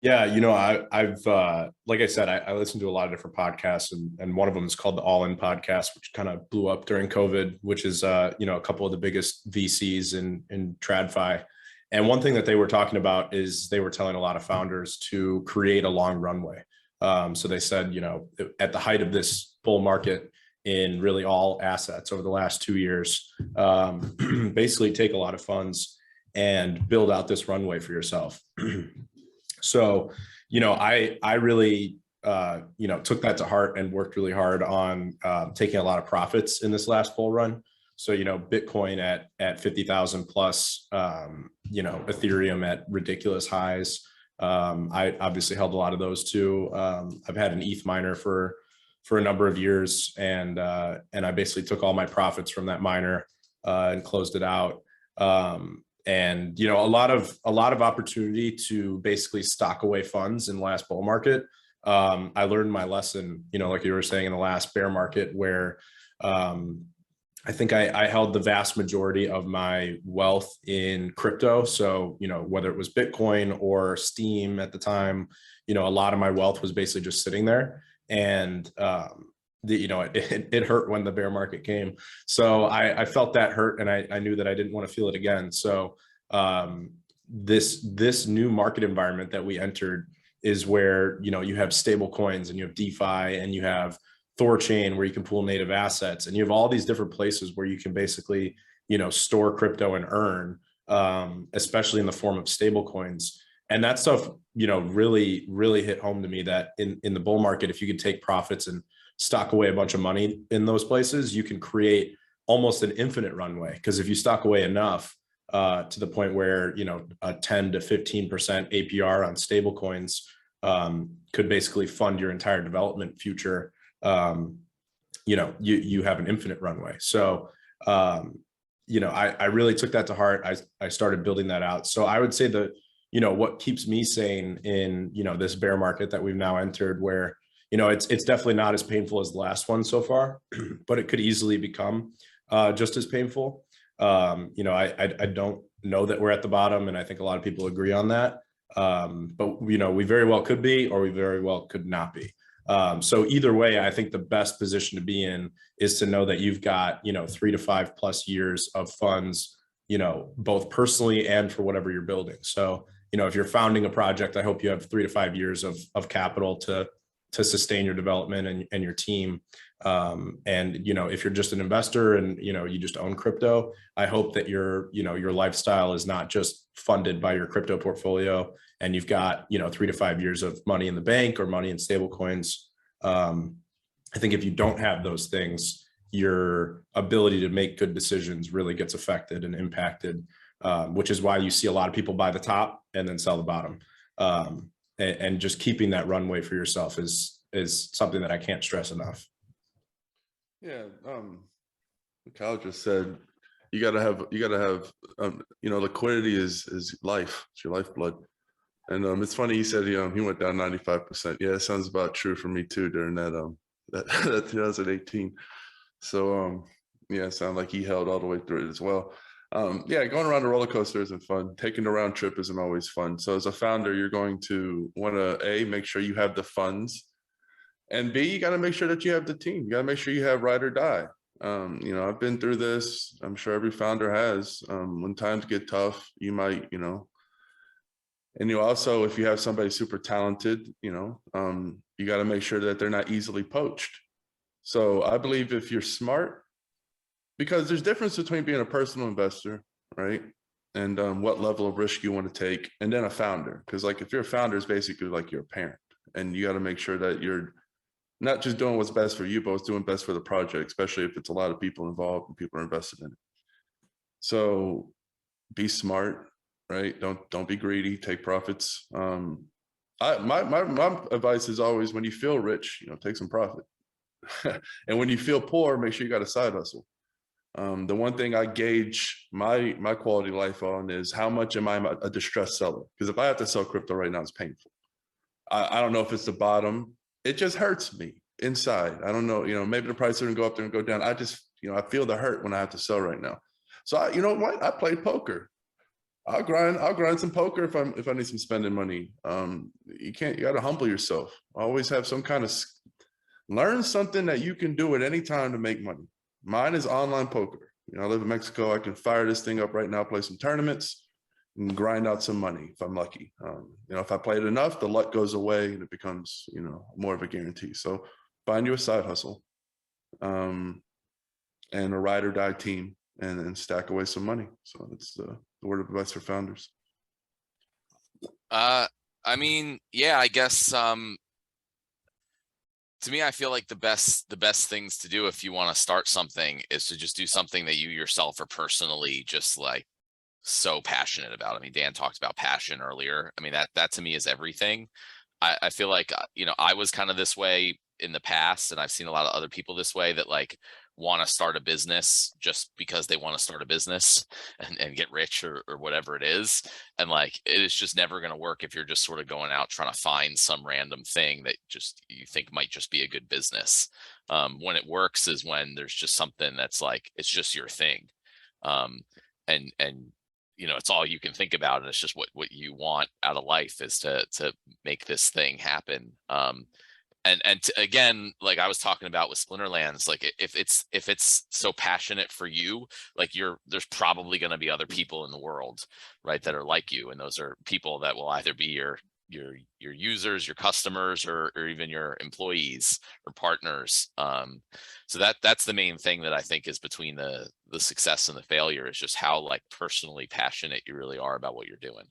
Yeah, I've like I said, I listen to a lot of different podcasts, and one of them is called the All In podcast, which kind of blew up during COVID, which is a couple of the biggest VCs in TradFi. And one thing that they were talking about is they were telling a lot of founders to create a long runway. So they said, at the height of this bull market in really all assets over the last 2 years, basically take a lot of funds and build out this runway for yourself. So, I really, took that to heart and worked really hard on taking a lot of profits in this last bull run. So, Bitcoin at 50,000 plus, Ethereum at ridiculous highs. I obviously held a lot of those too. I've had an ETH miner for a number of years, and I basically took all my profits from that miner and closed it out. And a lot of opportunity to basically stock away funds in the last bull market. I learned my lesson, like you were saying, in the last bear market, where I think I held the vast majority of my wealth in crypto. So, whether it was Bitcoin or Steam at the time, a lot of my wealth was basically just sitting there. And it hurt when the bear market came. So I felt that hurt, and I knew that I didn't want to feel it again. So this new market environment that we entered is where you have stable coins, and you have DeFi, and you have Thorchain, where you can pool native assets, and you have all these different places where you can basically store crypto and earn, especially in the form of stable coins. And that stuff really really hit home to me, that in the bull market, if you could take profits and stock away a bunch of money in those places, you can create almost an infinite runway. Because if you stock away enough to the point where a 10 to 15% APR on stable coins could basically fund your entire development future, you have an infinite runway. So I really took that to heart. I started building that out. So I would say that what keeps me sane in this bear market that we've now entered, where it's definitely not as painful as the last one so far, but it could easily become just as painful. I don't know that we're at the bottom, and I think a lot of people agree on that. But we very well could be, or we very well could not be. So either way, I think the best position to be in is to know that you've got 3 to 5+ years of funds, both personally and for whatever you're building. So if you're founding a project, I hope you have 3 to 5 years of capital to sustain your development and your team. And if you're just an investor and you just own crypto, I hope that your lifestyle is not just funded by your crypto portfolio, and you've got 3 to 5 years of money in the bank or money in stable coins. I think if you don't have those things, your ability to make good decisions really gets affected and impacted, which is why you see a lot of people buy the top and then sell the bottom. And just keeping that runway for yourself is something that I can't stress enough. Yeah, Khal just said you gotta have liquidity is life. It's your lifeblood. And it's funny, he said he went down 95%. Yeah, it sounds about true for me too during that 2018. So yeah, it sounded like he held all the way through it as well. Yeah, going around a roller coaster isn't fun. Taking the round trip isn't always fun. So as a founder, you're going to want to make sure you have the funds, and B, you got to make sure that you have the team. You got to make sure you have ride or die. I've been through this. I'm sure every founder has. When times get tough, you might, and you also, if you have somebody super talented, you got to make sure that they're not easily poached. So I believe if you're smart, because there's difference between being a personal investor, right? And what level of risk you want to take, and then a founder. Because like if you're a founder, it's basically like you're a parent, and you got to make sure that you're not just doing what's best for you, but what's doing best for the project, especially if it's a lot of people involved and people are invested in it. So be smart, right? Don't be greedy, take profits. My advice is always, when you feel rich, take some profit. And when you feel poor, make sure you got a side hustle. The one thing I gauge my quality of life on is how much am I a distressed seller? Because if I have to sell crypto right now, it's painful. I don't know if it's the bottom. It just hurts me inside. I don't know, maybe the price didn't go up there and go down. I just, I feel the hurt when I have to sell right now. So you know what? I played poker. I'll grind some poker if I need some spending money. You gotta humble yourself. Always have some kind of learn something that you can do at any time to make money. Mine is online poker. I live in Mexico. I can fire this thing up right now, play some tournaments, and grind out some money if I'm lucky. If I play it enough, the luck goes away and it becomes, more of a guarantee. So find you a side hustle, and a ride or die team, and stack away some money. So that's the word of advice for founders. I mean, yeah, I guess to me, I feel like the best things to do if you want to start something is to just do something that you yourself are personally just like so passionate about. I mean, Dan talked about passion earlier. I mean, that to me is everything. I feel like, I was kind of this way in the past, and I've seen a lot of other people this way that like want to start a business just because they want to start a business and get rich or whatever it is. And like, it is just never going to work if you're just sort of going out trying to find some random thing that just you think might just be a good business. When it works is when there's just something that's like, it's just your thing. And it's all you can think about, and it's just what you want out of life is to make this thing happen. Again, like I was talking about with Splinterlands, like if it's so passionate for you, like there's probably going to be other people in the world, right, that are like you, and those are people that will either be your users, your customers, or even your employees or partners. So that's the main thing that I think is between the success and the failure, is just how like personally passionate you really are about what you're doing.